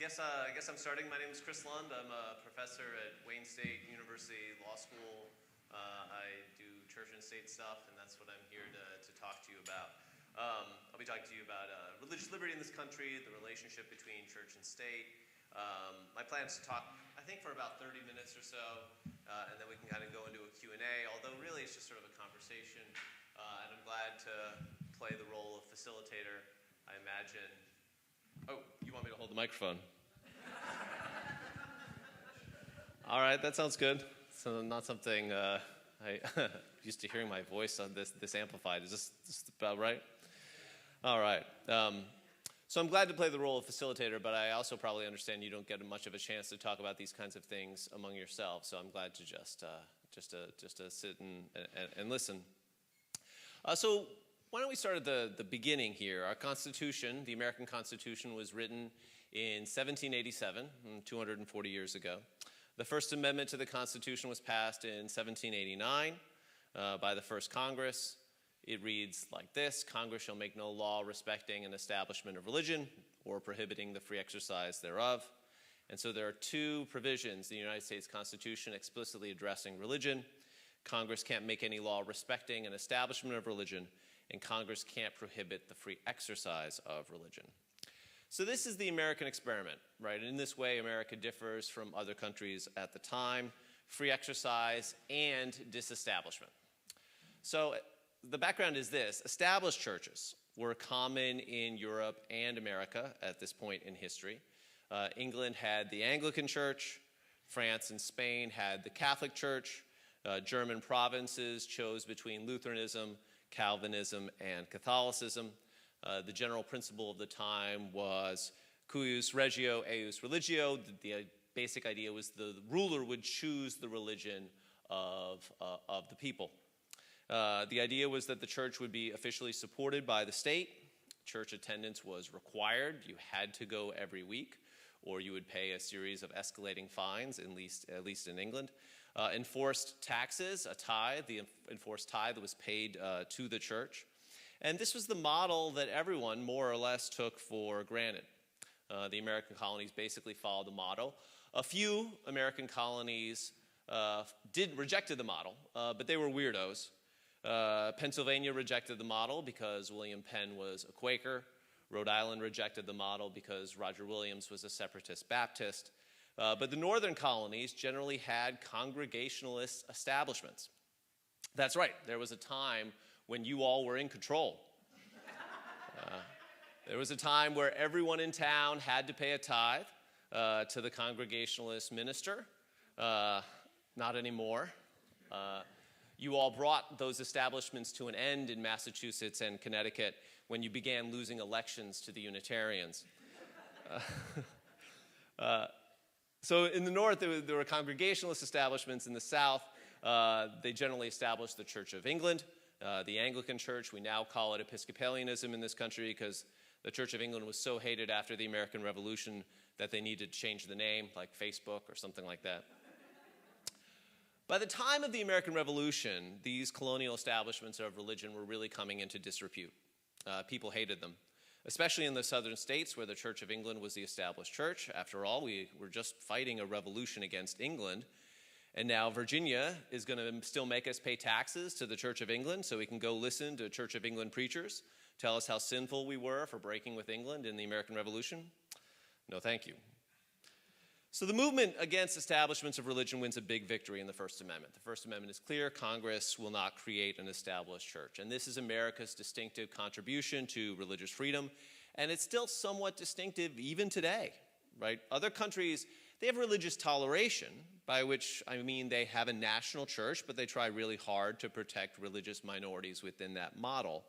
I guess I'm starting. My name is Chris Lund. I'm a professor at Wayne State University Law School. I do church and state stuff, and that's what I'm here to talk to you about. I'll be talking to you about religious liberty in this country, the relationship between church and state. My plan is to talk, I think, for about 30 minutes or so, and then we can kind of go into a Q&A, although really it's just sort of a conversation, and I'm glad to play the role of facilitator, I imagine. Oh, you want me to hold the microphone? All right, that sounds good. So not something I used to hearing my voice on this amplified. Is this about right? All right. So I'm glad to play the role of facilitator, but I also probably understand you don't get much of a chance to talk about these kinds of things among yourselves. So I'm glad to just sit and listen. So why don't we start at the beginning here? Our Constitution, the American Constitution, was written in 1787, 240 years ago. The First Amendment to the Constitution was passed in 1789 by the first Congress. It reads like this: Congress shall make no law respecting an establishment of religion or prohibiting the free exercise thereof. And so there are two provisions in the United States Constitution explicitly addressing religion. Congress can't make any law respecting an establishment of religion, and Congress can't prohibit the free exercise of religion. So this is the American experiment, right? In this way, America differs from other countries at the time: free exercise and disestablishment. So the background is this: established churches were common in Europe and America at this point in history. England had the Anglican Church, France and Spain had the Catholic Church, German provinces chose between Lutheranism, Calvinism, and Catholicism. The general principle of the time was cuius regio, eius religio. The basic idea was the ruler would choose the religion of the people. The idea was that the church would be officially supported by the state. Church attendance was required. You had to go every week, or you would pay a series of escalating fines, at least in England. Enforced taxes, a tithe, the enforced tithe was paid to the church. And this was the model that everyone more or less took for granted. The American colonies basically followed the model. A few American colonies rejected the model, but they were weirdos. Pennsylvania rejected the model because William Penn was a Quaker. Rhode Island rejected the model because Roger Williams was a separatist Baptist. But the northern colonies generally had Congregationalist establishments. That's right, there was a time when you all were in control. There was a time where everyone in town had to pay a tithe to the Congregationalist minister. Not anymore. You all brought those establishments to an end in Massachusetts and Connecticut when you began losing elections to the Unitarians. So in the north, there were Congregationalist establishments. In the south, they generally established the Church of England, the Anglican Church. We now call it Episcopalianism in this country because the Church of England was so hated after the American Revolution that they needed to change the name, like Facebook or something like that. By the time of the American Revolution, these colonial establishments of religion were really coming into disrepute. People hated them, especially in the southern states where the Church of England was the established church. After all, we were just fighting a revolution against England. And now Virginia is going to still make us pay taxes to the Church of England so we can go listen to Church of England preachers tell us how sinful we were for breaking with England in the American Revolution. No, thank you. So the movement against establishments of religion wins a big victory in the First Amendment. The First Amendment is clear: Congress will not create an established church. And this is America's distinctive contribution to religious freedom. And it's still somewhat distinctive even today, right? Other countries, they have religious toleration, by which I mean they have a national church, but they try really hard to protect religious minorities within that model.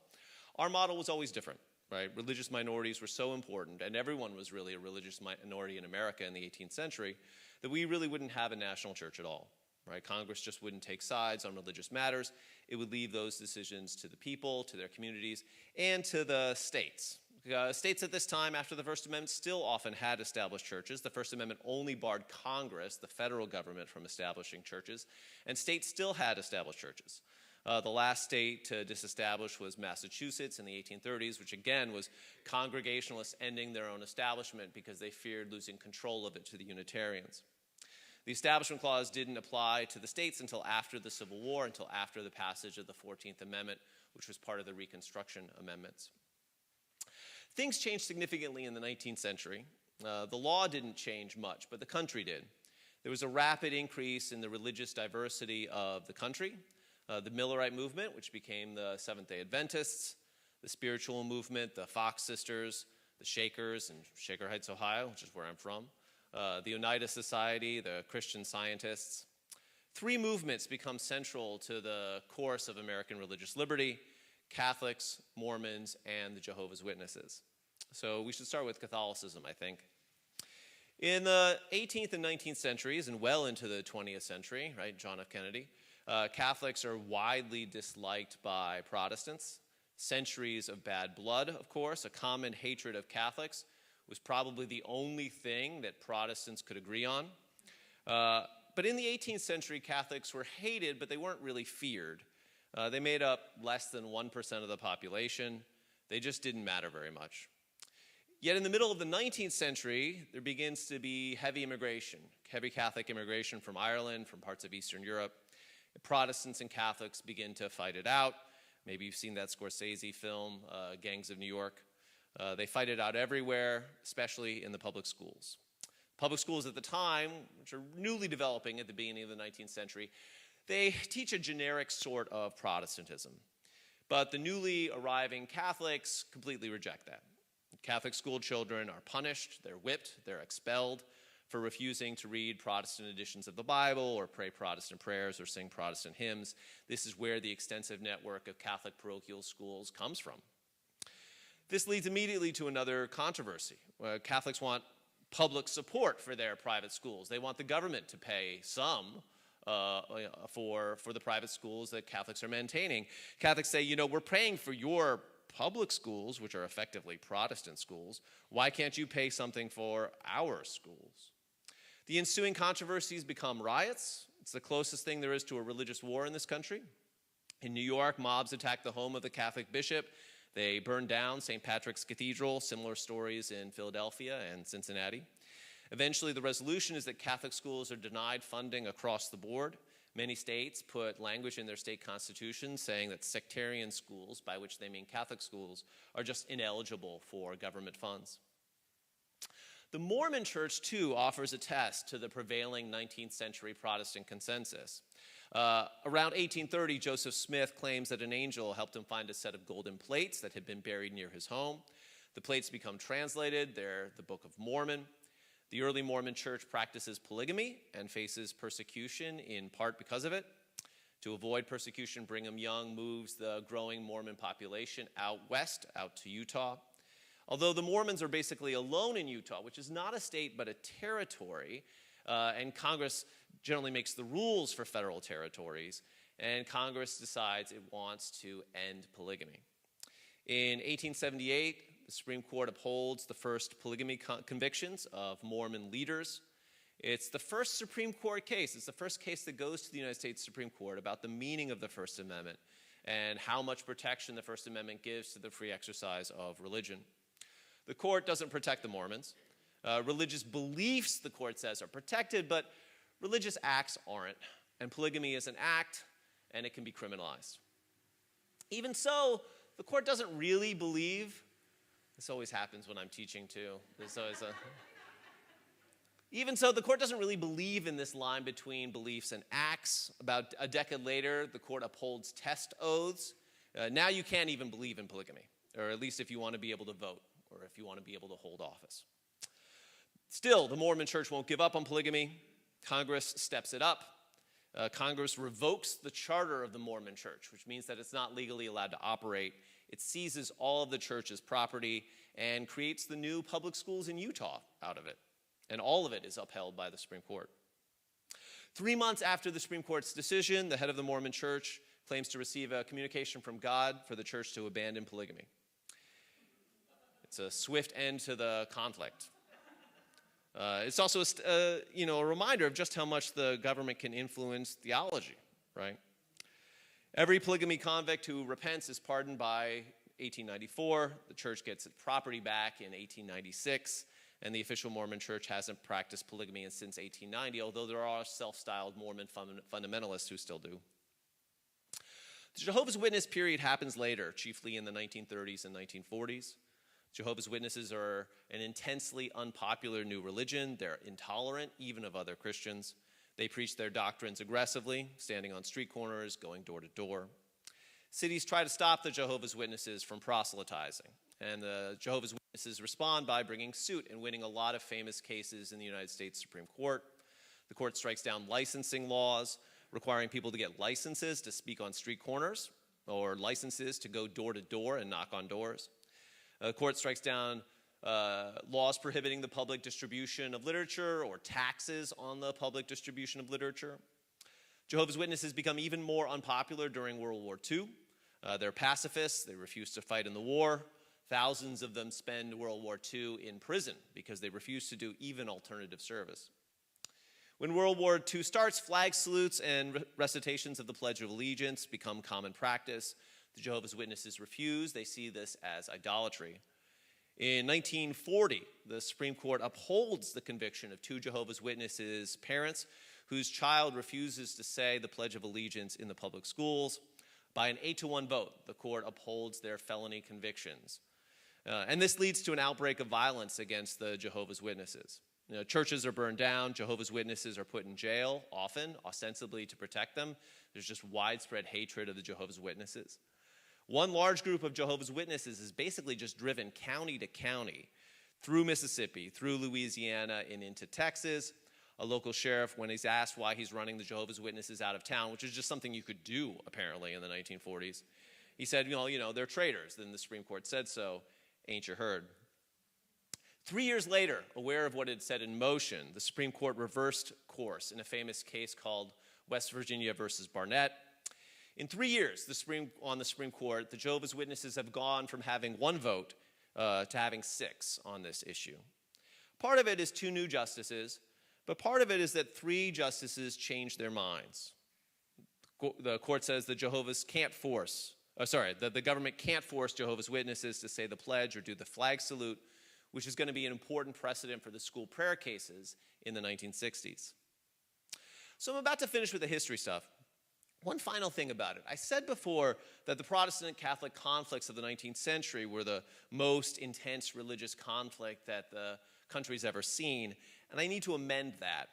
Our model was always different. Right? Religious minorities were so important, and everyone was really a religious minority in America in the 18th century, that we really wouldn't have a national church at all. Right? Congress just wouldn't take sides on religious matters. It would leave those decisions to the people, to their communities, and to the states. States at this time, after the First Amendment, still often had established churches. The First Amendment only barred Congress, the federal government, from establishing churches, and states still had established churches. The last state to disestablish was Massachusetts in the 1830s, which again was Congregationalists ending their own establishment because they feared losing control of it to the Unitarians. The Establishment Clause didn't apply to the states until after the Civil War, until after the passage of the 14th Amendment, which was part of the Reconstruction Amendments. Things changed significantly in the 19th century. The law didn't change much, but the country did. There was a rapid increase in the religious diversity of the country. The Millerite movement, which became the Seventh-day Adventists, the spiritual movement, the Fox Sisters, the Shakers in Shaker Heights, Ohio, which is where I'm from, the Oneida Society, the Christian Scientists. Three movements become central to the course of American religious liberty: Catholics, Mormons, and the Jehovah's Witnesses. So we should start with Catholicism, I think. In the 18th and 19th centuries, and well into the 20th century, right, John F. Kennedy, Catholics are widely disliked by Protestants. Centuries of bad blood, of course, a common hatred of Catholics was probably the only thing that Protestants could agree on. But in the 18th century, Catholics were hated, but they weren't really feared. They made up less than 1% of the population. They just didn't matter very much. Yet in the middle of the 19th century, there begins to be heavy immigration, heavy Catholic immigration from Ireland, from parts of Eastern Europe. Protestants and Catholics begin to fight it out. Maybe you've seen that Scorsese film, Gangs of New York. They fight it out everywhere, especially in the public schools. Public schools at the time, which are newly developing at the beginning of the 19th century, they teach a generic sort of Protestantism. But the newly arriving Catholics completely reject that. Catholic school children are punished, they're whipped, they're expelled for refusing to read Protestant editions of the Bible or pray Protestant prayers or sing Protestant hymns. This is where the extensive network of Catholic parochial schools comes from. This leads immediately to another controversy. Catholics want public support for their private schools. They want the government to pay some for the private schools that Catholics are maintaining. Catholics say, we're paying for your public schools, which are effectively Protestant schools. Why can't you pay something for our schools? The ensuing controversies become riots. It's the closest thing there is to a religious war in this country. In New York, mobs attacked the home of the Catholic bishop. They burned down St. Patrick's Cathedral. Similar stories in Philadelphia and Cincinnati. Eventually, the resolution is that Catholic schools are denied funding across the board. Many states put language in their state constitutions saying that sectarian schools, by which they mean Catholic schools, are just ineligible for government funds. The Mormon Church, too, offers a test to the prevailing 19th century Protestant consensus. Around 1830, Joseph Smith claims that an angel helped him find a set of golden plates that had been buried near his home. The plates become translated. They're the Book of Mormon. The early Mormon Church practices polygamy and faces persecution in part because of it. To avoid persecution, Brigham Young moves the growing Mormon population out west, out to Utah. Although the Mormons are basically alone in Utah, which is not a state but a territory, and Congress generally makes the rules for federal territories, and Congress decides it wants to end polygamy. In 1878, the Supreme Court upholds the first polygamy convictions of Mormon leaders. It's the first Supreme Court case. It's the first case that goes to the United States Supreme Court about the meaning of the First Amendment and how much protection the First Amendment gives to the free exercise of religion. The court doesn't protect the Mormons. Religious beliefs, the court says, are protected, but religious acts aren't. And polygamy is an act, and it can be criminalized. Even so, the court doesn't really believe. This always happens when I'm teaching, too. Even so, the court doesn't really believe in this line between beliefs and acts. About a decade later, the court upholds test oaths. Now you can't even believe in polygamy, or at least if you want to be able to vote, or if you want to be able to hold office. Still, the Mormon Church won't give up on polygamy. Congress steps it up. Congress revokes the charter of the Mormon Church, which means that it's not legally allowed to operate. It seizes all of the church's property and creates the new public schools in Utah out of it. And all of it is upheld by the Supreme Court. 3 months after the Supreme Court's decision, the head of the Mormon Church claims to receive a communication from God for the church to abandon polygamy. It's a swift end to the conflict. It's also a reminder of just how much the government can influence theology, right? Every polygamy convict who repents is pardoned by 1894. The church gets its property back in 1896. And the official Mormon church hasn't practiced polygamy since 1890, although there are self-styled Mormon fundamentalists who still do. The Jehovah's Witness period happens later, chiefly in the 1930s and 1940s. Jehovah's Witnesses are an intensely unpopular new religion. They're intolerant, even of other Christians. They preach their doctrines aggressively, standing on street corners, going door to door. Cities try to stop the Jehovah's Witnesses from proselytizing, and the Jehovah's Witnesses respond by bringing suit and winning a lot of famous cases in the United States Supreme Court. The court strikes down licensing laws, requiring people to get licenses to speak on street corners or licenses to go door to door and knock on doors. The court strikes down laws prohibiting the public distribution of literature or taxes on the public distribution of literature. Jehovah's Witnesses become even more unpopular during World War II. They're pacifists. They refuse to fight in the war. Thousands of them spend World War II in prison because they refuse to do even alternative service. When World War II starts, flag salutes and recitations of the Pledge of Allegiance become common practice. The Jehovah's Witnesses refuse. They see this as idolatry. In 1940, the Supreme Court upholds the conviction of two Jehovah's Witnesses' parents whose child refuses to say the Pledge of Allegiance in the public schools. By an 8-to-1 vote, the court upholds their felony convictions. And this leads to an outbreak of violence against the Jehovah's Witnesses. Churches are burned down. Jehovah's Witnesses are put in jail, often, ostensibly to protect them. There's just widespread hatred of the Jehovah's Witnesses. One large group of Jehovah's Witnesses is basically just driven county to county, through Mississippi, through Louisiana, and into Texas. A local sheriff, when he's asked why he's running the Jehovah's Witnesses out of town, which is just something you could do, apparently, in the 1940s, he said, they're traitors. Then the Supreme Court said so. Ain't you heard? 3 years later, aware of what it set in motion, the Supreme Court reversed course in a famous case called West Virginia versus Barnett. In 3 years on the Supreme Court, the Jehovah's Witnesses have gone from having one vote to having 6 on this issue. Part of it is 2 new justices, but part of it is that 3 justices changed their minds. The court says the government can't force Jehovah's Witnesses to say the pledge or do the flag salute, which is going to be an important precedent for the school prayer cases in the 1960s. So I'm about to finish with the history stuff. One final thing about it. I said before that the Protestant Catholic conflicts of the 19th century were the most intense religious conflict that the country's ever seen, and I need to amend that.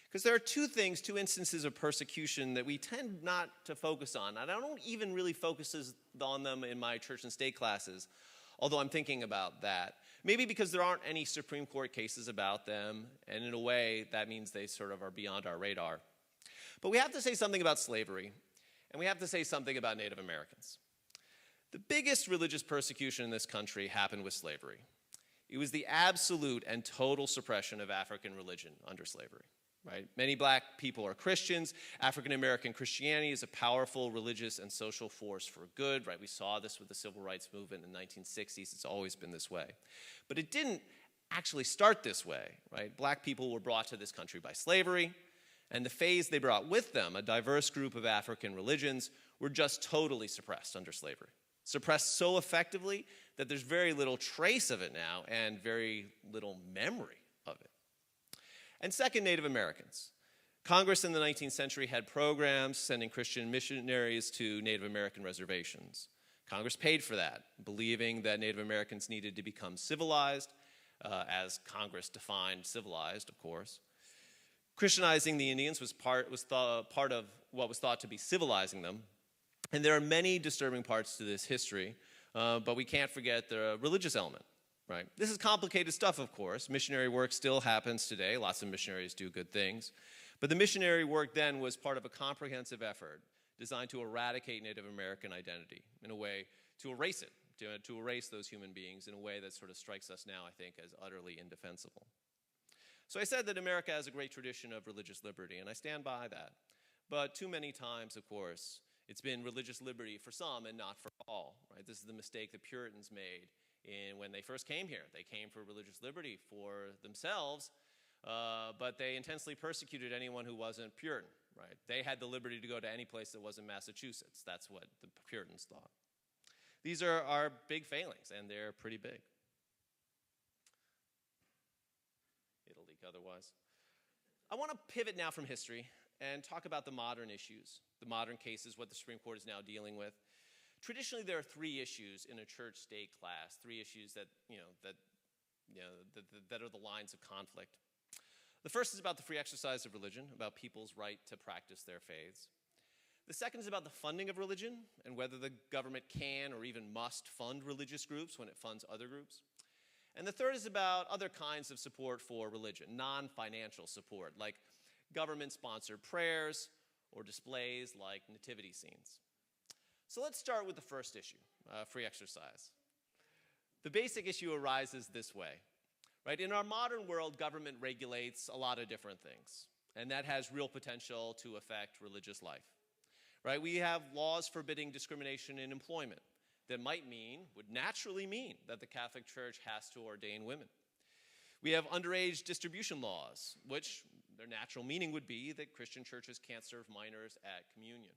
Because there are 2 instances of persecution that we tend not to focus on. And I don't even really focus on them in my church and state classes, although I'm thinking about that. Maybe because there aren't any Supreme Court cases about them, and in a way, that means they sort of are beyond our radar. But we have to say something about slavery, and we have to say something about Native Americans. The biggest religious persecution in this country happened with slavery. It was the absolute and total suppression of African religion under slavery. Right? Many black people are Christians. African American Christianity is a powerful religious and social force for good. Right? We saw this with the Civil Rights Movement in the 1960s. It's always been this way. But it didn't actually start this way. Right? Black people were brought to this country by slavery, and the phase they brought with them, a diverse group of African religions, were just totally suppressed under slavery. Suppressed so effectively that there's very little trace of it now and very little memory of it. And second, Native Americans. Congress in the 19th century had programs sending Christian missionaries to Native American reservations. Congress paid for that, believing that Native Americans needed to become civilized, as Congress defined civilized, of course. Christianizing the Indians was part of what was thought to be civilizing them. And there are many disturbing parts to this history, but we can't forget the religious element. Right? This is complicated stuff, of course. Missionary work still happens today. Lots of missionaries do good things. But the missionary work then was part of a comprehensive effort designed to eradicate Native American identity, in a way to erase it, to erase those human beings in a way that sort of strikes us now, I think, as utterly indefensible. So I said that America has a great tradition of religious liberty, and I stand by that. But too many times, of course, it's been religious liberty for some and not for all. Right? This is the mistake the Puritans made when they first came here. They came for religious liberty for themselves, but they intensely persecuted anyone who wasn't Puritan, right? They had the liberty to go to any place that wasn't Massachusetts. That's what the Puritans thought. These are our big failings, and they're pretty big. It'll leak otherwise. I want to pivot now from history and talk about the modern issues, the modern cases, what the Supreme Court is now dealing with. Traditionally, there are three issues in a church-state class, three issues that are the lines of conflict. The first is about the free exercise of religion, about people's right to practice their faiths. The second is about the funding of religion and whether the government can or even must fund religious groups when it funds other groups. And the third is about other kinds of support for religion, non-financial support, like government-sponsored prayers or displays like nativity scenes. So let's start with the first issue, free exercise. The basic issue arises this way, right? In our modern world, government regulates a lot of different things, and that has real potential to affect religious life, right? We have laws forbidding discrimination in employment that would naturally mean that the Catholic Church has to ordain women. We have underage distribution laws, which their natural meaning would be that Christian churches can't serve minors at communion.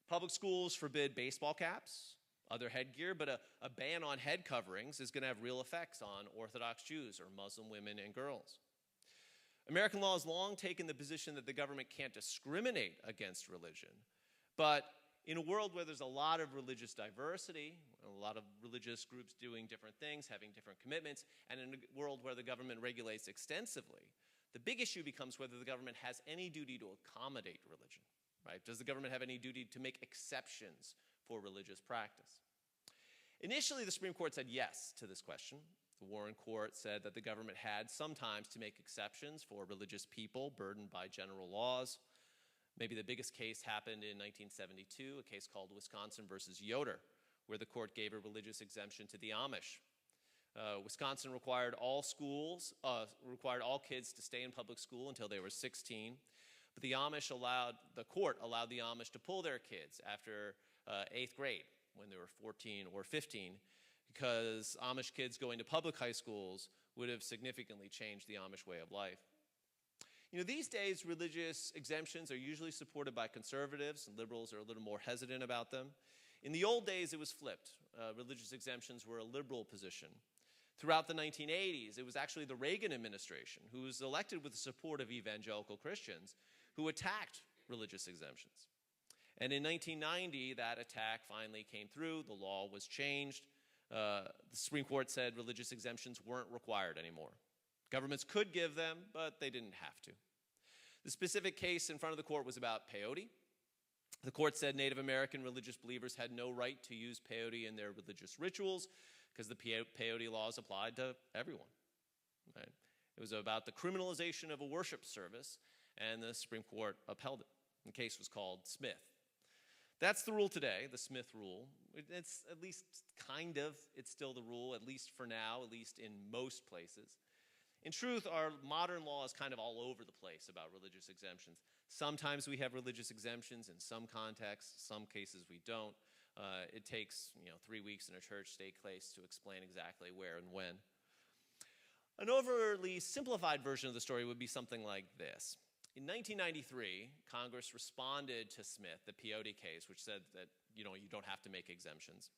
Public schools forbid baseball caps, other headgear, but a ban on head coverings is going to have real effects on Orthodox Jews or Muslim women and girls. American law has long taken the position that the government can't discriminate against religion, but in a world where there's a lot of religious diversity, a lot of religious groups doing different things, having different commitments, and in a world where the government regulates extensively, the big issue becomes whether the government has any duty to accommodate religion, right? Does the government have any duty to make exceptions for religious practice? Initially, the Supreme Court said yes to this question. The Warren Court said that the government had sometimes to make exceptions for religious people burdened by general laws. Maybe the biggest case happened in 1972, a case called Wisconsin versus Yoder, where the court gave a religious exemption to the Amish. Wisconsin required all kids to stay in public school until they were 16, but the court allowed the Amish to pull their kids after 8th grade when they were 14 or 15, because Amish kids going to public high schools would have significantly changed the Amish way of life. These days, religious exemptions are usually supported by conservatives, and liberals are a little more hesitant about them. In the old days, it was flipped. Religious exemptions were a liberal position. Throughout the 1980s, it was actually the Reagan administration, who was elected with the support of evangelical Christians, who attacked religious exemptions. And in 1990, that attack finally came through. The law was changed. The Supreme Court said religious exemptions weren't required anymore. Governments could give them, but they didn't have to. The specific case in front of the court was about peyote. The court said Native American religious believers had no right to use peyote in their religious rituals because the peyote laws applied to everyone. Right? It was about the criminalization of a worship service, and the Supreme Court upheld it. The case was called Smith. That's the rule today, the Smith rule. It's at least it's still the rule, at least for now, at least in most places. In truth, our modern law is kind of all over the place about religious exemptions. Sometimes we have religious exemptions in some contexts, some cases we don't. It takes 3 weeks in a church-state case to explain exactly where and when. An overly simplified version of the story would be something like this. In 1993, Congress responded to Smith, the peyote case, which said that you don't have to make exemptions.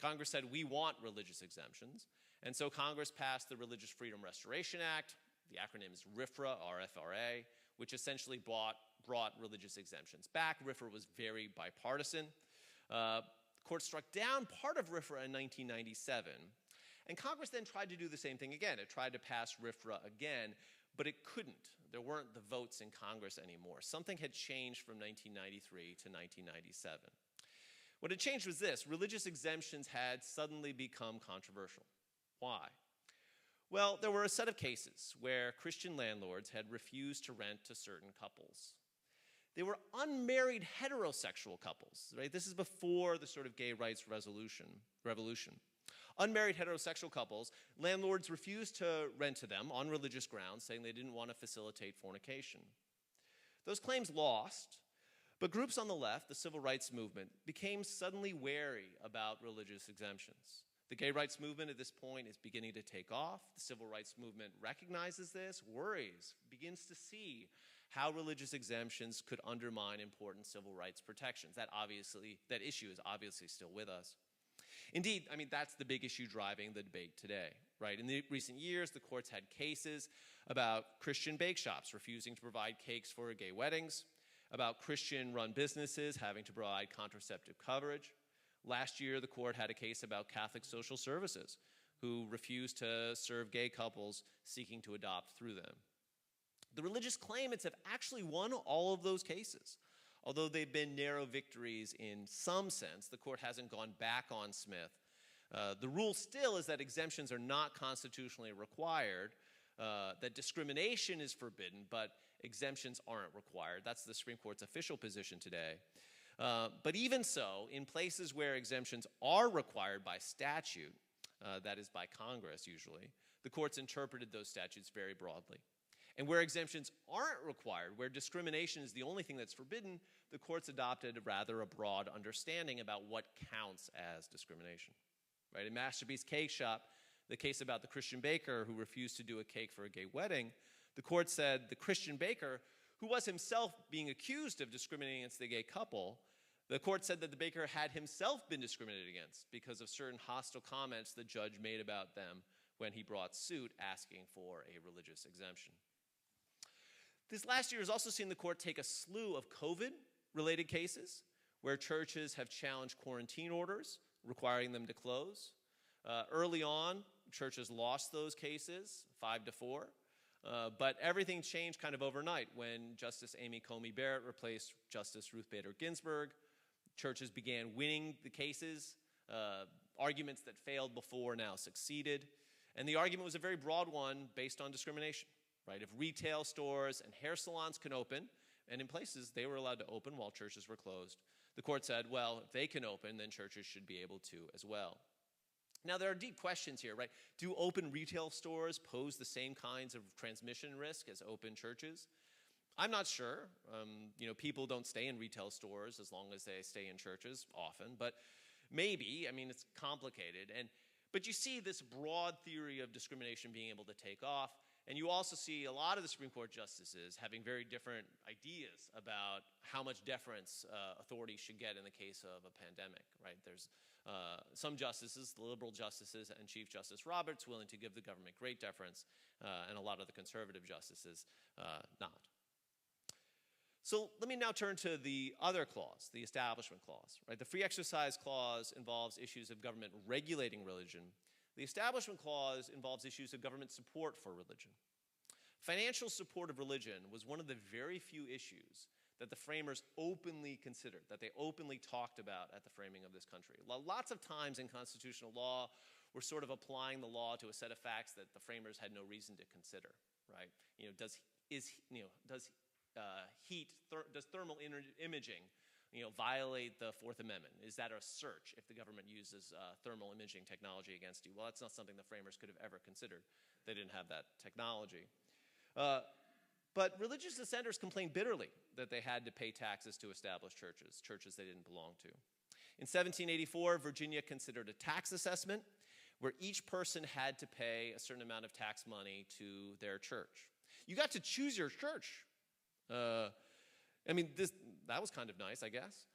Congress said, we want religious exemptions. And so Congress passed the Religious Freedom Restoration Act. The acronym is RFRA, RFRA, which essentially brought religious exemptions back. RFRA was very bipartisan. The court struck down part of RFRA in 1997. And Congress then tried to do the same thing again. It tried to pass RFRA again, but it couldn't. There weren't the votes in Congress anymore. Something had changed from 1993 to 1997. What had changed was this. Religious exemptions had suddenly become controversial. Why? Well, there were a set of cases where Christian landlords had refused to rent to certain couples. They were unmarried heterosexual couples, right? This is before the sort of gay rights revolution. Unmarried heterosexual couples, landlords refused to rent to them on religious grounds, saying they didn't want to facilitate fornication. Those claims lost, but groups on the left, the civil rights movement, became suddenly wary about religious exemptions. The gay rights movement at this point is beginning to take off. The civil rights movement recognizes this, worries, begins to see how religious exemptions could undermine important civil rights protections. That issue is obviously still with us. Indeed, that's the big issue driving the debate today, right? In the recent years, the courts had cases about Christian bake shops refusing to provide cakes for gay weddings, about Christian-run businesses having to provide contraceptive coverage. Last year, the court had a case about Catholic social services who refused to serve gay couples seeking to adopt through them. The religious claimants have actually won all of those cases. Although they've been narrow victories in some sense, the court hasn't gone back on Smith. The rule still is that exemptions are not constitutionally required, that discrimination is forbidden, but exemptions aren't required. That's the Supreme Court's official position today. But even so, in places where exemptions are required by statute, that is by Congress usually, the courts interpreted those statutes very broadly. And where exemptions aren't required, where discrimination is the only thing that's forbidden, the courts adopted rather a broad understanding about what counts as discrimination. Right? In Masterpiece Cake Shop, the case about the Christian baker who refused to do a cake for a gay wedding, the court said the Christian baker, who was himself being accused of discriminating against the gay couple, the court said that the baker had himself been discriminated against because of certain hostile comments the judge made about them when he brought suit asking for a religious exemption. This last year has also seen the court take a slew of COVID-related cases where churches have challenged quarantine orders requiring them to close. Early on, churches lost those cases, 5-4. But everything changed kind of overnight when Justice Amy Coney Barrett replaced Justice Ruth Bader Ginsburg. Churches began winning the cases. Arguments that failed before now succeeded. And the argument was a very broad one based on discrimination. Right? If retail stores and hair salons can open, and in places they were allowed to open while churches were closed, the court said, well, if they can open, then churches should be able to as well. Now, there are deep questions here, right? Do open retail stores pose the same kinds of transmission risk as open churches? I'm not sure. People don't stay in retail stores as long as they stay in churches often, but maybe. It's complicated. But you see this broad theory of discrimination being able to take off. And you also see a lot of the Supreme Court justices having very different ideas about how much deference authorities should get in the case of a pandemic, right? There's some justices, the liberal justices and Chief Justice Roberts, willing to give the government great deference, and a lot of the conservative justices not. So let me now turn to the other clause, the Establishment Clause, right? The Free Exercise Clause involves issues of government regulating religion. The Establishment Clause involves issues of government support for religion. Financial support of religion was one of the very few issues that the framers openly considered, that they openly talked about at the framing of this country. Lots of times in constitutional law, we're sort of applying the law to a set of facts that the framers had no reason to consider, right? Does thermal imaging violate the Fourth Amendment? Is that a search if the government uses thermal imaging technology against you? Well, that's not something the framers could have ever considered. They didn't have that technology. But religious dissenters complained bitterly that they had to pay taxes to establish churches they didn't belong to. In 1784, Virginia considered a tax assessment where each person had to pay a certain amount of tax money to their church. You got to choose your church. That was kind of nice, I guess.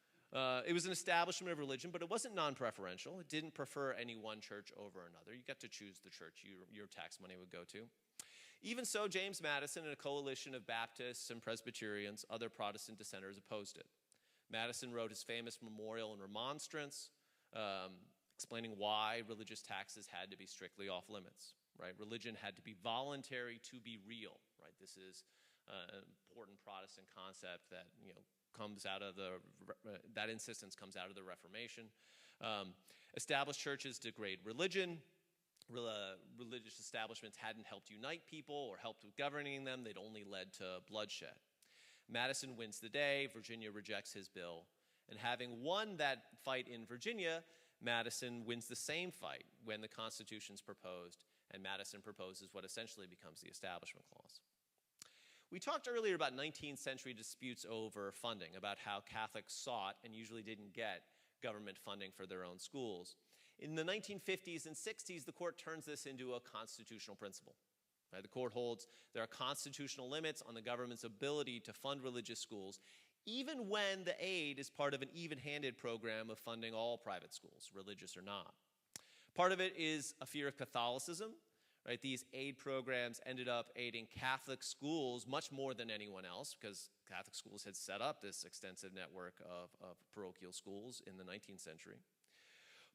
It was an establishment of religion, but it wasn't non-preferential. It didn't prefer any one church over another. You got to choose the church your tax money would go to. Even so, James Madison and a coalition of Baptists and Presbyterians, other Protestant dissenters, opposed it. Madison wrote his famous memorial and remonstrance, explaining why religious taxes had to be strictly off limits. Right? Religion had to be voluntary to be real. Right? This is an important Protestant concept that comes out of that insistence comes out of the Reformation. Established churches degrade religion. Religious establishments hadn't helped unite people or helped with governing them. They'd only led to bloodshed. Madison wins the day. Virginia rejects his bill. And having won that fight in Virginia, Madison wins the same fight when the Constitution's proposed, and Madison proposes what essentially becomes the Establishment Clause. We talked earlier about 19th century disputes over funding, about how Catholics sought and usually didn't get government funding for their own schools. In the 1950s and 60s, the court turns this into a constitutional principle. Right? The court holds there are constitutional limits on the government's ability to fund religious schools, even when the aid is part of an even-handed program of funding all private schools, religious or not. Part of it is a fear of Catholicism. Right? These aid programs ended up aiding Catholic schools much more than anyone else because Catholic schools had set up this extensive network of parochial schools in the 19th century.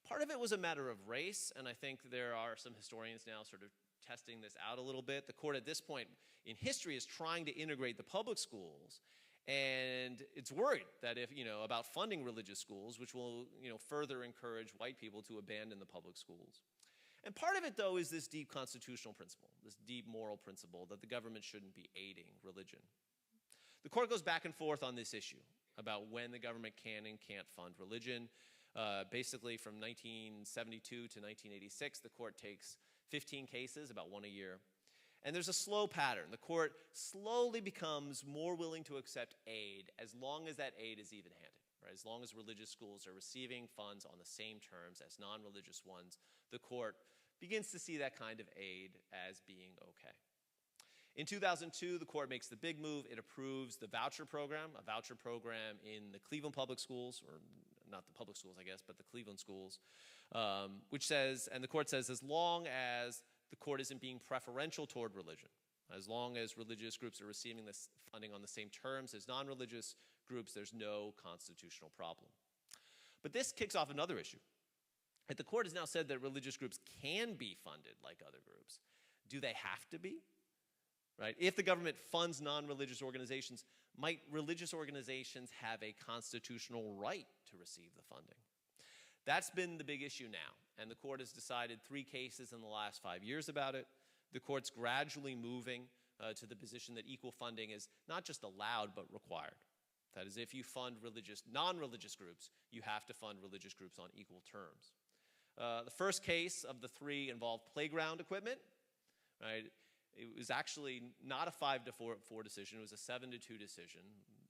Part of it was a matter of race, and I think there are some historians now sort of testing this out a little bit. The court at this point in history is trying to integrate the public schools, and it's worried that if, about funding religious schools, which will, further encourage white people to abandon the public schools. And part of it, though, is this deep constitutional principle, this deep moral principle that the government shouldn't be aiding religion. The court goes back and forth on this issue about when the government can and can't fund religion. Basically, from 1972 to 1986, the court takes 15 cases, about one a year. And there's a slow pattern. The court slowly becomes more willing to accept aid as long as that aid is even-handed. Right? As long as religious schools are receiving funds on the same terms as non-religious ones, the court begins to see that kind of aid as being okay. In 2002, the court makes the big move. It approves the Voucher Program, a voucher program in the Cleveland public schools, or not the public schools, I guess, but the Cleveland schools, which says, and the court says, as long as the court isn't being preferential toward religion, as long as religious groups are receiving this funding on the same terms as non-religious groups, there's no constitutional problem. But this kicks off another issue. The court has now said that religious groups can be funded like other groups. Do they have to be? Right? If the government funds non-religious organizations, might religious organizations have a constitutional right to receive the funding? That's been the big issue now, and the court has decided 3 cases in the last 5 years about it. The court's gradually moving to the position that equal funding is not just allowed, but required. That is, if you fund non-religious groups, you have to fund religious groups on equal terms. The first case of the 3 involved playground equipment. Right? It was actually not a 5-4 decision. It was a 7-2 decision.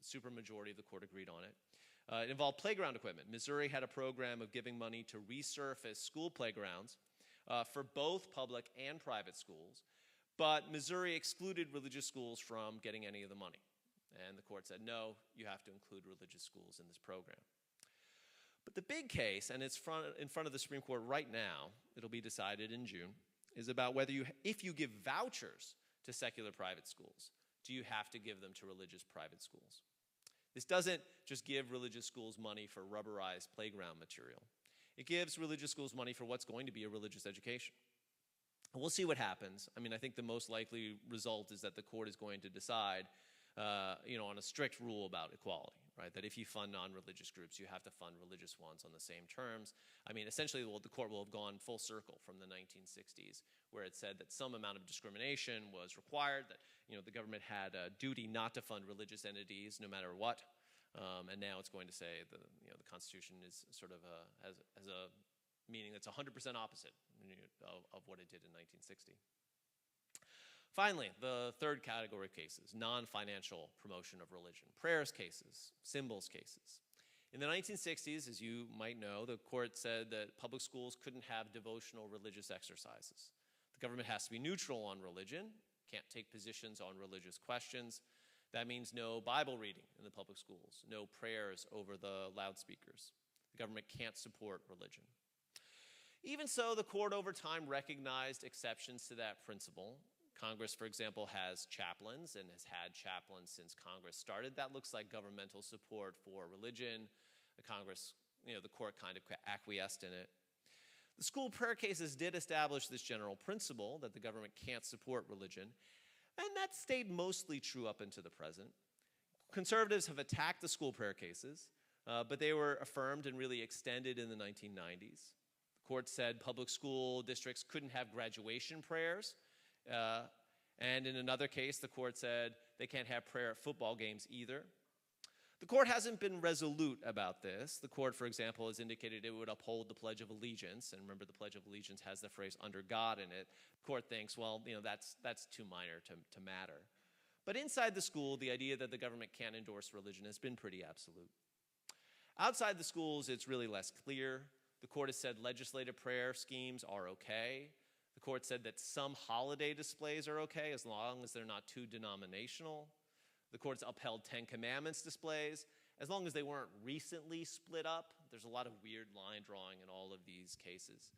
The supermajority of the court agreed on it. It involved playground equipment. Missouri had a program of giving money to resurface school playgrounds for both public and private schools, but Missouri excluded religious schools from getting any of the money. And the court said, no, you have to include religious schools in this program. But the big case, and it's in front of the Supreme Court right now, it'll be decided in June, is about whether if you give vouchers to secular private schools, do you have to give them to religious private schools? This doesn't just give religious schools money for rubberized playground material. It gives religious schools money for what's going to be a religious education. And we'll see what happens. I mean, I think the most likely result is that the court is going to decide on a strict rule about equality, right? That if you fund non-religious groups, you have to fund religious ones on the same terms. I mean, essentially, the court will have gone full circle from the 1960s, where it said that some amount of discrimination was required, that the government had a duty not to fund religious entities no matter what, and now it's going to say the Constitution is sort of has a meaning that's 100% opposite of what it did in 1960. Finally, the third category of cases, non-financial promotion of religion, prayers cases, symbols cases. In the 1960s, as you might know, the court said that public schools couldn't have devotional religious exercises. The government has to be neutral on religion, can't take positions on religious questions. That means no Bible reading in the public schools, no prayers over the loudspeakers. The government can't support religion. Even so, the court over time recognized exceptions to that principle. Congress, for example, has chaplains and has had chaplains since Congress started. That looks like governmental support for religion. The court kind of acquiesced in it. The school prayer cases did establish this general principle that the government can't support religion, and that stayed mostly true up into the present. Conservatives have attacked the school prayer cases, but they were affirmed and really extended in the 1990s. The court said public school districts couldn't have graduation prayers, and in another case, the court said they can't have prayer at football games either. The court hasn't been resolute about this. The court, for example, has indicated it would uphold the Pledge of Allegiance, and remember the Pledge of Allegiance has the phrase "under God" in it. The court thinks, well, that's too minor to matter. But inside the school, the idea that the government can't endorse religion has been pretty absolute. Outside the schools, it's really less clear. The court has said legislative prayer schemes are okay. The court said that some holiday displays are okay as long as they're not too denominational. The courts upheld Ten Commandments displays as long as they weren't recently split up. There's a lot of weird line drawing in all of these cases.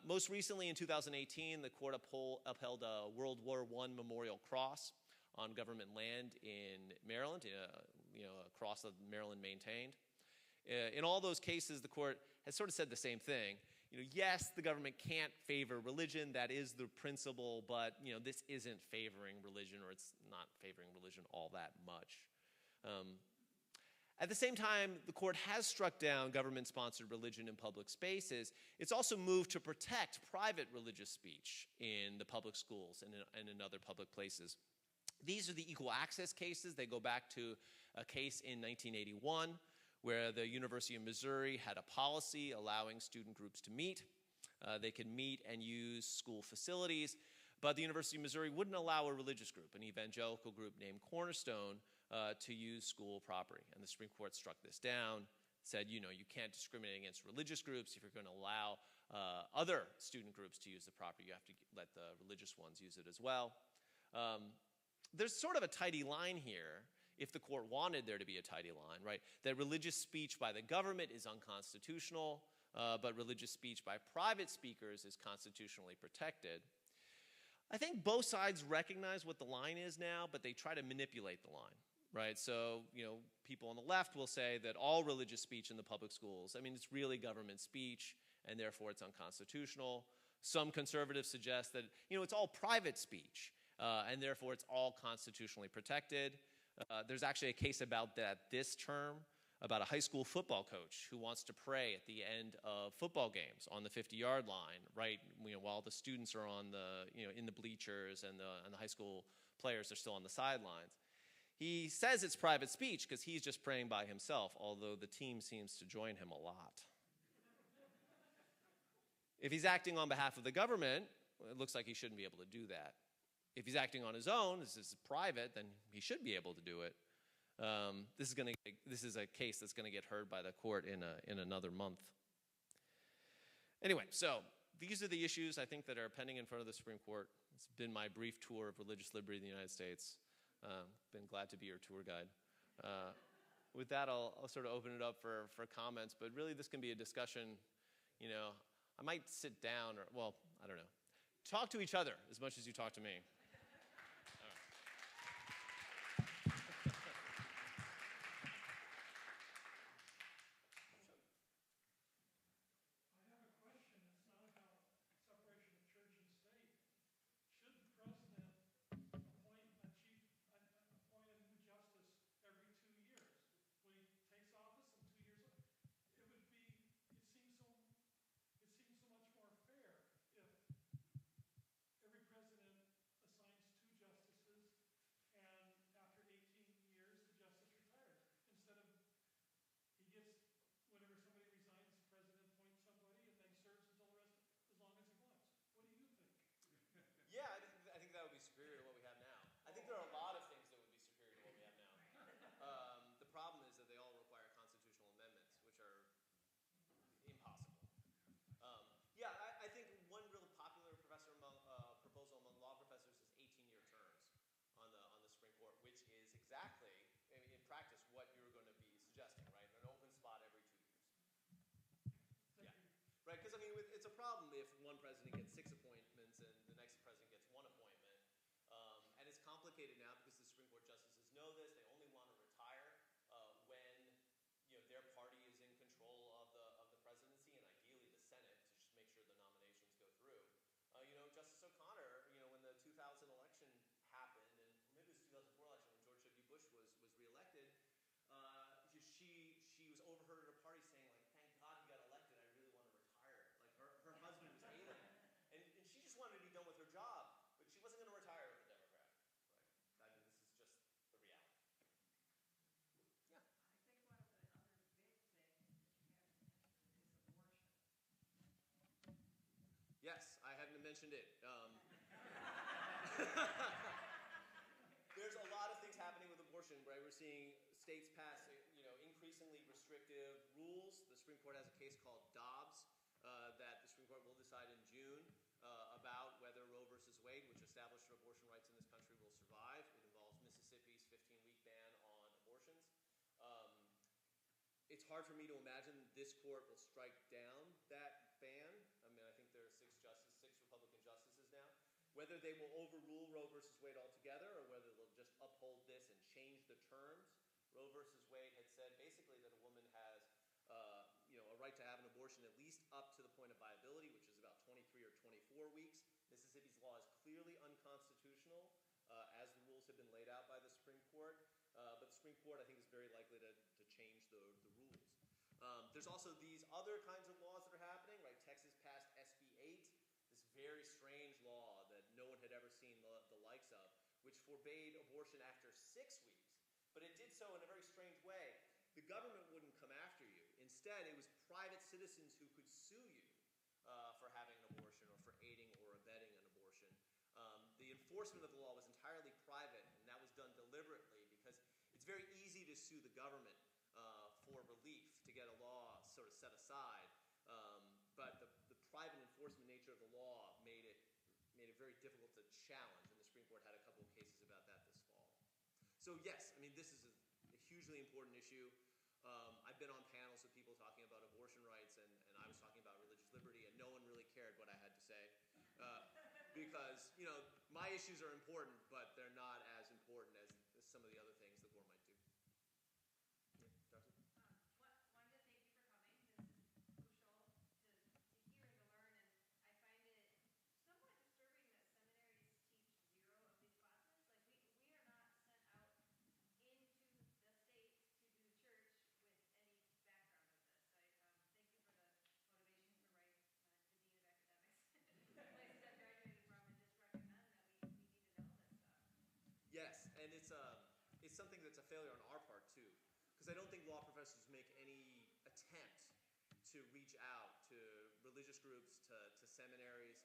Most recently, in 2018, the court upheld a World War I memorial cross on government land in Maryland, a cross that Maryland maintained. In all those cases, the court has sort of said the same thing. Yes, the government can't favor religion. That is the principle, but this isn't favoring religion, or it's not favoring religion all that much. At the same time, the court has struck down government-sponsored religion in public spaces. It's also moved to protect private religious speech in the public schools and in other public places. These are the equal access cases. They go back to a case in 1981 where the University of Missouri had a policy allowing student groups to meet. They could meet and use school facilities, but the University of Missouri wouldn't allow a religious group, an evangelical group named Cornerstone, to use school property. And the Supreme Court struck this down, said, you can't discriminate against religious groups. If you're going to allow other student groups to use the property, you have to let the religious ones use it as well. There's sort of a tidy line here, if the court wanted there to be a tidy line, right? That religious speech by the government is unconstitutional, but religious speech by private speakers is constitutionally protected. I think both sides recognize what the line is now, but they try to manipulate the line, right? So, people on the left will say that all religious speech in the public schools, it's really government speech, and therefore it's unconstitutional. Some conservatives suggest that, it's all private speech, and therefore it's all constitutionally protected. There's actually a case about that this term, about a high school football coach who wants to pray at the end of football games on the 50-yard line, right? While the students are on in the bleachers and the high school players are still on the sidelines. He says it's private speech because he's just praying by himself, although the team seems to join him a lot. If he's acting on behalf of the government, it looks like he shouldn't be able to do that. If he's acting on his own, this is private, then he should be able to do it. This is a case that's going to get heard by the court in another month. Anyway, so these are the issues I think that are pending in front of the Supreme Court. It's been my brief tour of religious liberty in the United States. Been glad to be your tour guide. With that, I'll sort of open it up for comments, but really this can be a discussion. I might sit down, I don't know. Talk to each other as much as you talk to me. Yeah, I think that would be superior to what we have now. I think there are a lot of things that would be superior to what we have now. The problem is that they all require constitutional amendments, which are impossible. I think one really popular proposal among law professors is 18-year terms on the Supreme Court, which is exactly, in practice, what you're going to be suggesting, right? An open spot every 2 years. Yeah. Right, because it's a problem if one president gets 6 appointments and the next president gets 1 appointment. And it's complicated now because the Supreme Court justices know this. They only want to retire when their party is in control of the presidency and ideally the Senate to just make sure the nominations go through. Justice O'Connor, when the 2000 election happened, and maybe it was 2004 election when George W. Bush was reelected, she was overheard at a party saying, like, thank God he got elected. I really want to retire. Like, her husband was ailing. And she just wanted to be done with her job, but she wasn't going to retire with a Democrat. Right? This is just the reality. Yeah. I think one of the other big things that you haven't mentioned is abortion. Yes, I haven't mentioned it. There's a lot of things happening with abortion, right? We're seeing states pass, increasingly restrictive rules. The Supreme Court has a case called Dobbs that the Supreme Court will decide in June about established for abortion rights in this country will survive. It involves Mississippi's 15-week ban on abortions. It's hard for me to imagine this court will strike down that ban. I mean, I think there are six Republican justices now. Whether they will overrule Roe versus Wade altogether or whether they'll just uphold this and change the terms. Roe versus Wade had said basically that a woman has a right to have an abortion at least up to the point of viability, which is about 23 or 24 weeks. Mississippi's law is clearly unconstitutional, as the rules have been laid out by the Supreme Court. But the Supreme Court, I think, is very likely to change the rules. There's also these other kinds of laws that are happening, right? Texas passed SB 8, this very strange law that no one had ever seen the likes of, which forbade abortion after 6 weeks. But it did so in a very strange way. The government wouldn't come after you. Instead, it was private citizens who could sue you for having an abortion or for aiding or abetting an abortion. The enforcement of the law was entirely private, and that was done deliberately because it's very easy to sue the government for relief, to get a law sort of set aside. But the private enforcement nature of the law made it very difficult to challenge, and the Supreme Court had a couple of cases about that this fall. So yes, I mean, this is a hugely important issue. I've been on panels with people talking about abortion rights, and I was talking about religious liberty, and no one really cared what I had to say. Because, my issues are important, but they're not as important as some of the other things the board might do. Yeah, Darcy? Wanted to thank you for coming. This is crucial to hear and to learn, and I find it somewhat disturbing that seminaries teach 0 of these classes. Like, we are not sent out into the state to do church with any background of this. Thank you for the motivation for writing the Dean of Academics. Places I've graduated from, and just recommend that we need to know this stuff. Yes, and it's something that's a failure on our part too, because I don't think law professors make any attempt to reach out to religious groups, to seminaries.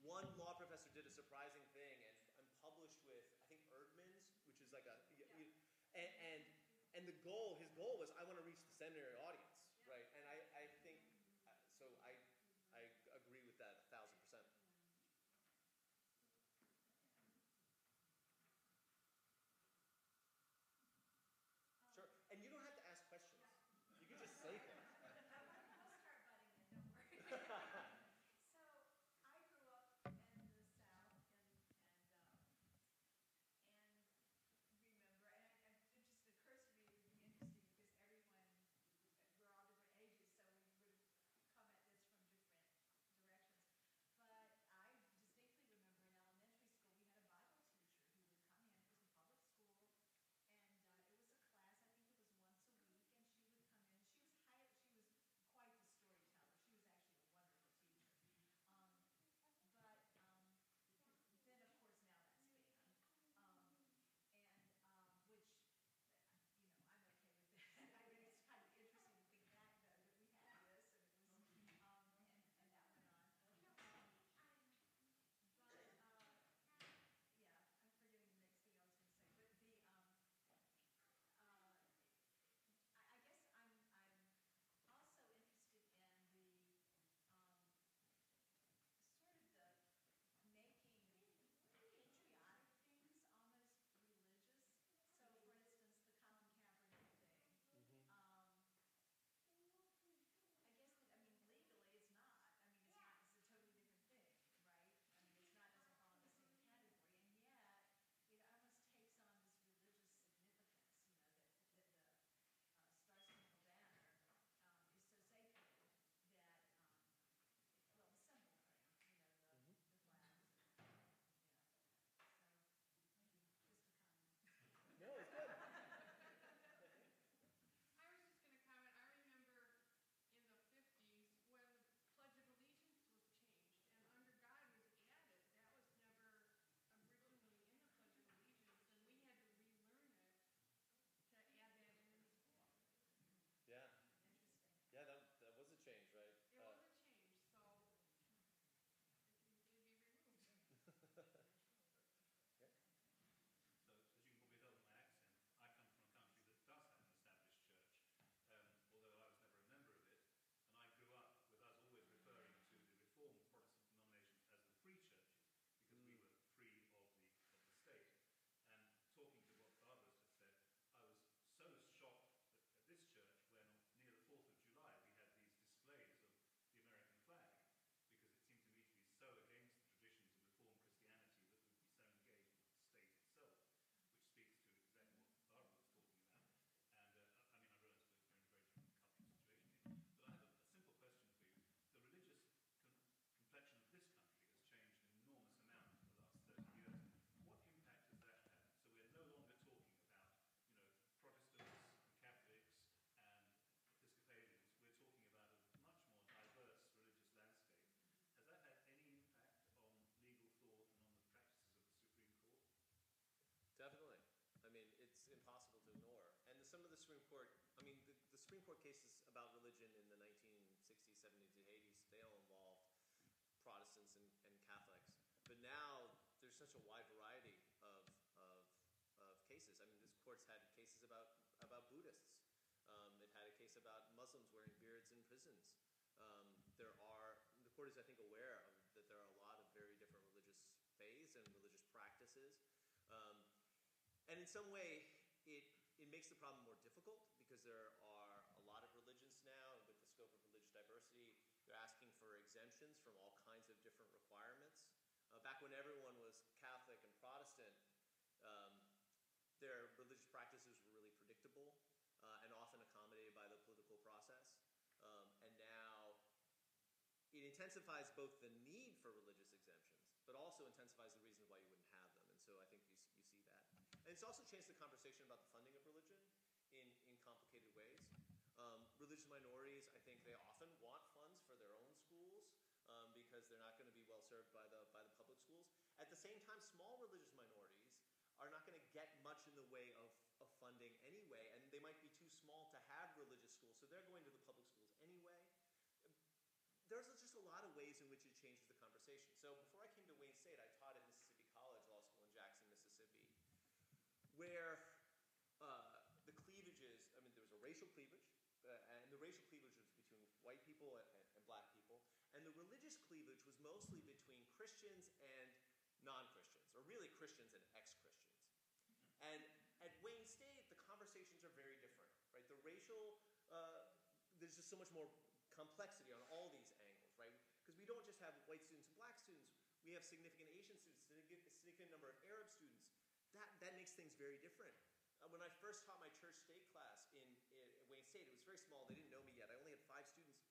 One law professor did a surprising thing, and I'm published with, I think, Erdman's, which is like and his goal was, I want to reach the seminary audience, right? And I think, so I agree with that 1,000%. Sure, and you don't have to ask questions. You can just say things. I'll start butting in, don't worry. So I grew up in the South and remember, and it just occurs to me it would be interesting because everyone some of the Supreme Court, the Supreme Court cases about religion in the 1960s, 70s, and 80s, they all involved Protestants and Catholics. But now there's such a wide variety of cases. I mean, this court's had cases about Buddhists. It had a case about Muslims wearing beards in prisons. The court is, I think, aware that there are a lot of very different religious faiths and religious practices. And in some way, it makes the problem more difficult because there are a lot of religions now, and with the scope of religious diversity, they're asking for exemptions from all kinds of different requirements. Back when everyone was Catholic and Protestant, their religious practices were really predictable and often accommodated by the political process. And now it intensifies both the need for religious exemptions, but also intensifies the reasons why you wouldn't have them. And so I think you see that. And it's also changed the conversation about the funding of religion in complicated ways. Religious minorities, I think they often want funds for their own schools because they're not going to be well served by the public schools. At the same time, small religious minorities are not going to get much in the way of funding anyway, and they might be too small to have religious schools, so they're going to the public schools anyway. There's just a lot of ways in which it changes the conversation. So before I came to Wayne State, I taught at Mississippi College Law School in Jackson, Mississippi, where the cleavages, there was a racial cleavage, and the racial cleavage was between white people and black people, and the religious cleavage was mostly between Christians and non-Christians, or really Christians and ex-Christians. And at Wayne State, the conversations are very different, right? The racial, there's just so much more complexity on all these angles, right? Because we don't just have white students and black students. We have significant Asian students, a significant number of Arab students. That makes things very different. When I first taught my church state class at Wayne State, it was very small. They didn't know me yet. I only had 5 students.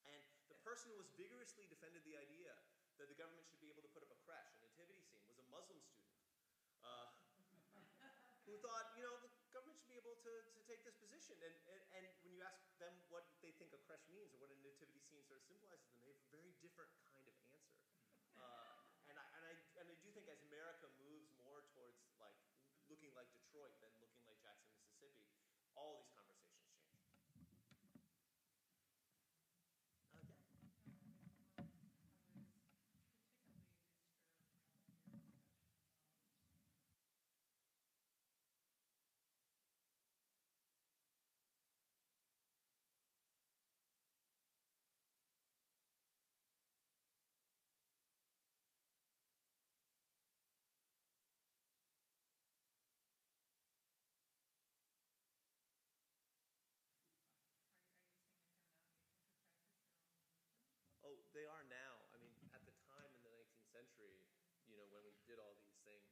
And the person who was vigorously defended the idea that the government should be able to put up a creche, a nativity scene, was a Muslim student who thought, the government should be able to take this position. And when you ask them what they think a creche means or what a nativity scene sort of symbolizes to them, they have a very different kind of answer. And I do think as America moves more towards looking like Detroit than looking like Jackson, Mississippi, all these conversations change. Yeah. Oh, they are now. At the time in the 19th century, when we did all these things,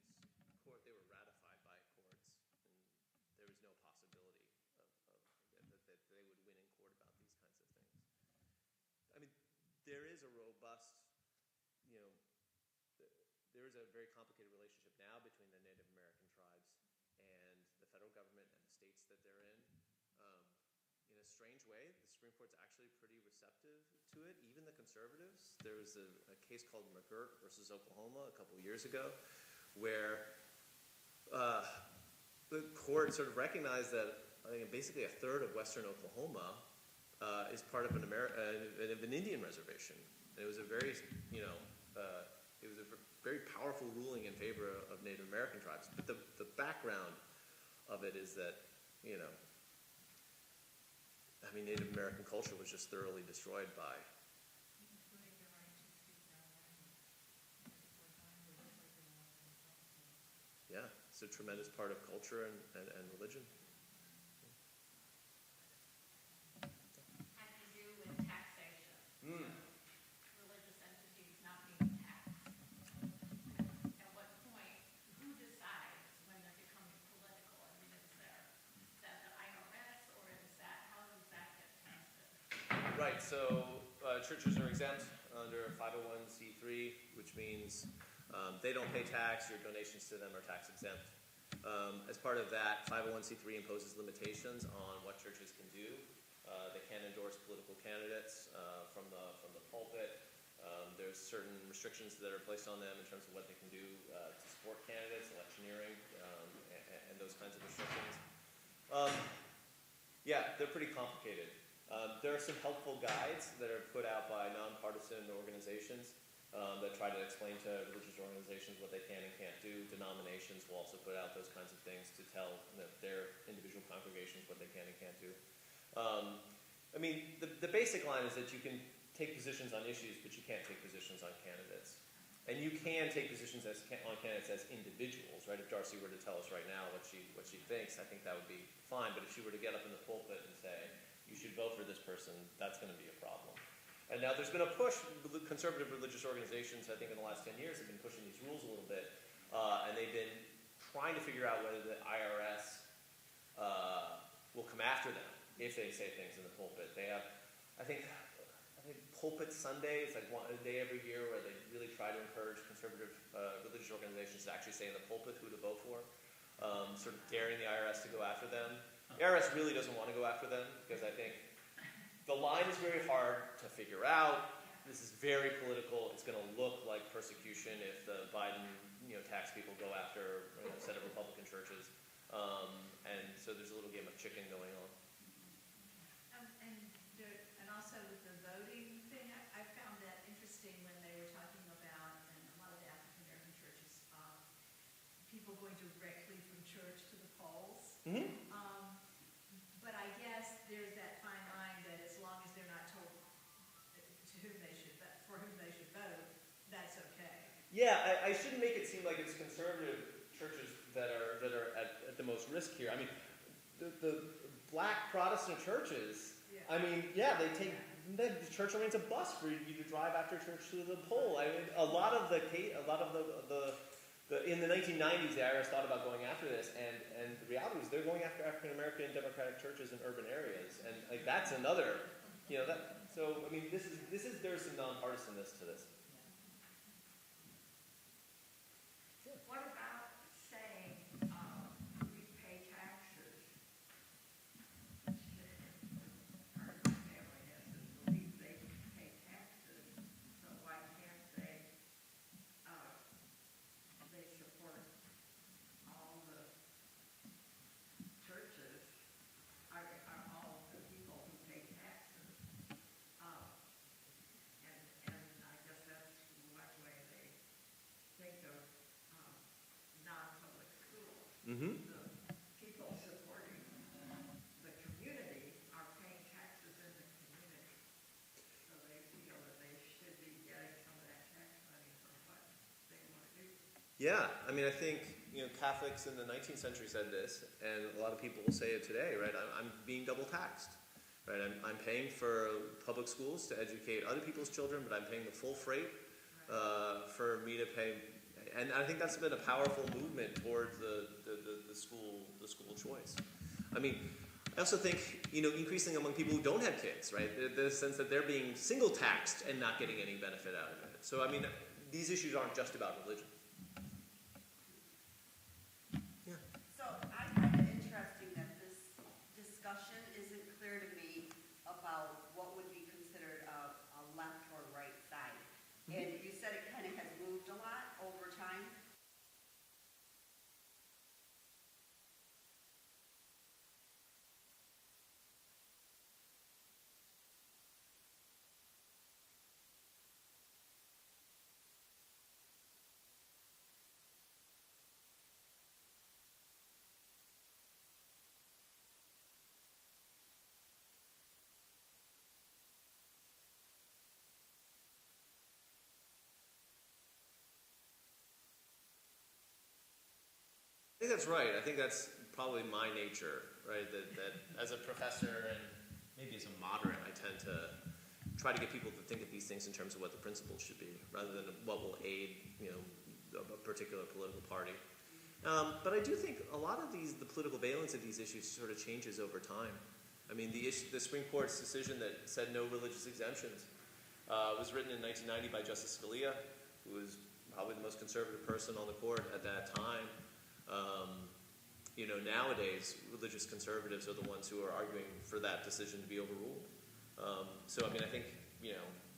they were ratified by courts, and there was no possibility that they would win in court about these kinds of things. There is a robust, there is a very complicated relationship now between the Native American tribes and the federal government and the states that they're in. In a strange way, the Supreme Court's actually pretty receptive to it, even the conservatives. There was a case called Mcgurk versus Oklahoma a couple of years ago, where the court sort of recognized that I think basically a third of western Oklahoma is part of an Indian reservation. And it was a very, very powerful ruling in favor of Native American tribes. But the background of it is that, Native American culture was just thoroughly destroyed by. Yeah, it's a tremendous part of culture and religion. Had to do with taxation. Religious entities not being taxed. At what point, who decides when they're becoming political? Is that the IRS, or how does that get tested? Right, so churches are exempt under 501c3, which means they don't pay tax, your donations to them are tax exempt. As part of that, 501c3 imposes limitations on what churches can do. They can't endorse political candidates from the pulpit. There's certain restrictions that are placed on them in terms of what they can do to support candidates, electioneering, and those kinds of restrictions. Yeah, they're pretty complicated. There are some helpful guides that are put out by nonpartisan organizations that try to explain to religious organizations what they can and can't do. Denominations will also put out those kinds of things to tell their individual congregations what they can and can't do. I mean, the basic line is that you can take positions on issues, but you can't take positions on candidates. And you can take positions on candidates as individuals, right? If Darcy were to tell us right now what she thinks, I think that would be fine. But if she were to get up in the pulpit and say, you should vote for this person, that's going to be a problem. And now there's been a push. Conservative religious organizations, I think in the last 10 years, have been pushing these rules a little bit. And they've been trying to figure out whether the IRS will come after them if they say things in the pulpit. They have, I think Pulpit Sunday is like a day every year where they really try to encourage conservative religious organizations to actually say in the pulpit who to vote for, sort of daring the IRS to go after them. The IRS really doesn't want to go after them because I think the line is very hard to figure out. This is very political. It's going to look like persecution if the Biden tax people go after a set of Republican churches. And so there's a little game of chicken going on. And also with the voting thing, I found that interesting when they were talking about, in a lot of the African American churches, people going directly from church to the polls. Mm-hmm. But I guess there's that fine line that as long as they're not told to whom they should vote, for whom they should vote, that's okay. Yeah, I shouldn't make it seem like it's conservative churches that are at the most risk here. I mean, the black Protestant churches. Yeah. I mean, yeah, they take the church remains a bus for you to drive after church to the poll. I mean, a lot of the in the 1990s, the IRS thought about going after this, and the reality is they're going after African American Democratic churches in urban areas, and like that's another, that. So I mean, there's some nonpartisanness to this. What about saying we pay taxes? Our family has to believe they pay taxes, so why can't they support all the churches, are all the people who pay taxes? And I guess that's one way they think of non-public schools. Mm-hmm. The people supporting the community are paying taxes in the community. So they feel that they should be getting some of that tax money for what they want to do. Yeah, I mean, I think Catholics in the 19th century said this, and a lot of people will say it today, right? I'm being double taxed, right? I'm paying for public schools to educate other people's children, but I'm paying the full freight for me to pay. And I think that's been a powerful movement towards the school choice. I mean, I also think, increasingly among people who don't have kids, right? The sense that they're being single taxed and not getting any benefit out of it. So, I mean, these issues aren't just about religion. Yeah. So I find it interesting that this discussion isn't clear to me about what would be considered a left or right side. And you said it kind of has moved a lot over time. I think that's right. I think that's probably my nature, right? That as a professor and maybe as a moderate, I tend to try to get people to think of these things in terms of what the principles should be, rather than what will aid, a particular political party. But I do think a lot of the political valence of these issues sort of changes over time. I mean, the Supreme Court's decision that said no religious exemptions was written in 1990 by Justice Scalia, who was probably the most conservative person on the court at that time. Nowadays, religious conservatives are the ones who are arguing for that decision to be overruled. So, I mean, I think,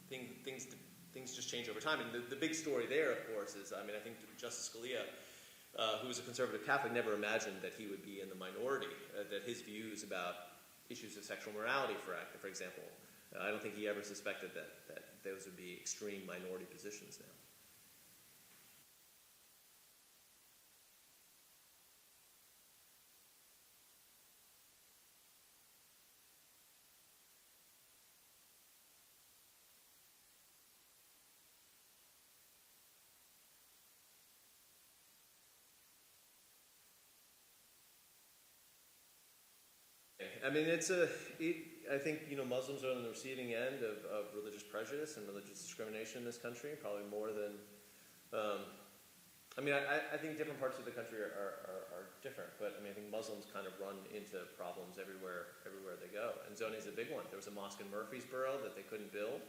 things just change over time. And the big story there, of course, is, I think Justice Scalia, who was a conservative Catholic, never imagined that he would be in the minority, that his views about issues of sexual morality, for example. I don't think he ever suspected that those would be extreme minority positions now. I mean, I think, Muslims are on the receiving end of religious prejudice and religious discrimination in this country, probably more than, I think different parts of the country are different, but I think Muslims kind of run into problems everywhere they go. And zoning is a big one. There was a mosque in Murfreesboro that they couldn't build,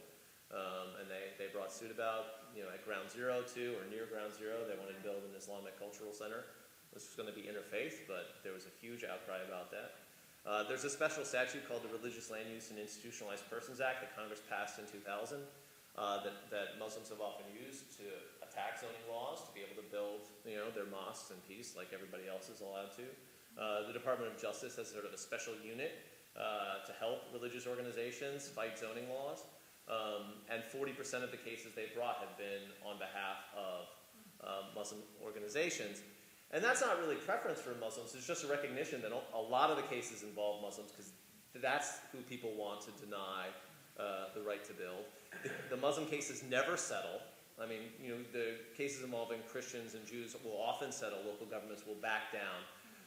and they brought suit about, at Ground Zero too, or near Ground Zero. They wanted to build an Islamic cultural center. This was going to be interfaith, but there was a huge outcry about that. There's a special statute called the Religious Land Use and Institutionalized Persons Act that Congress passed in 2000 that Muslims have often used to attack zoning laws, to be able to build their mosques in peace like everybody else is allowed to. The Department of Justice has sort of a special unit to help religious organizations fight zoning laws. And 40% of the cases they brought have been on behalf of Muslim organizations. And that's not really preference for Muslims. It's just a recognition that a lot of the cases involve Muslims because that's who people want to deny the right to build. The Muslim cases never settle. I mean, the cases involving Christians and Jews will often settle. Local governments will back down.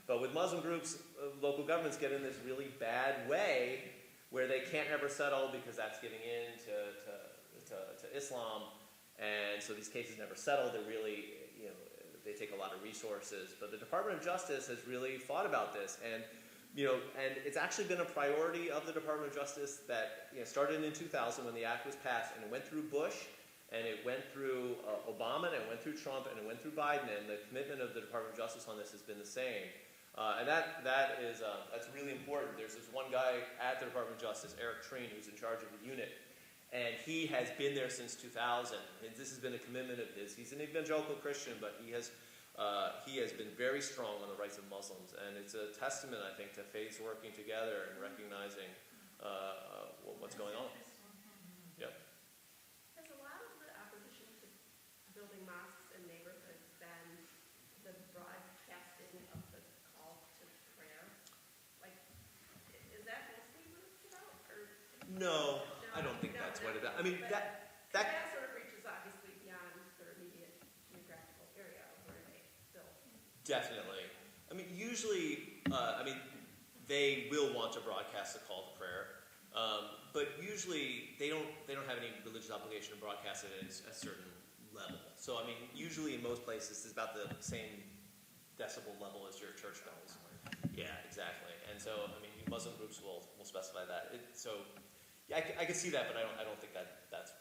But with Muslim groups, local governments get in this really bad way where they can't ever settle because that's giving in to Islam. And so these cases never settle. They're really, they take a lot of resources. But the Department of Justice has really fought about this. And it's actually been a priority of the Department of Justice that started in 2000 when the act was passed, and it went through Bush, and it went through Obama, and it went through Trump, and it went through Biden, and the commitment of the Department of Justice on this has been the same. And that's really important. There's this one guy at the Department of Justice, Eric Treen, who's in charge of the unit, and he has been there since 2000. And this has been a commitment of his. He's an evangelical Christian, but he has been very strong on the rights of Muslims. And it's a testament, I think, to faiths working together and recognizing what's going on. Yep. Has a lot of the opposition to building mosques in neighborhoods been the broadcasting of the call to prayer? Like, is that mostly what it's about? Or No, I don't think that's what it is. I mean, that sort of reaches obviously beyond their immediate geographical area where they build. Definitely. I mean, usually, they will want to broadcast the call to prayer, but usually they don't have any religious obligation to broadcast it at a certain level. So, I mean, usually in most places it's about the same decibel level as your church bells. Yeah, exactly. And so, I mean, Muslim groups will specify that. I can see that, but I don't think that's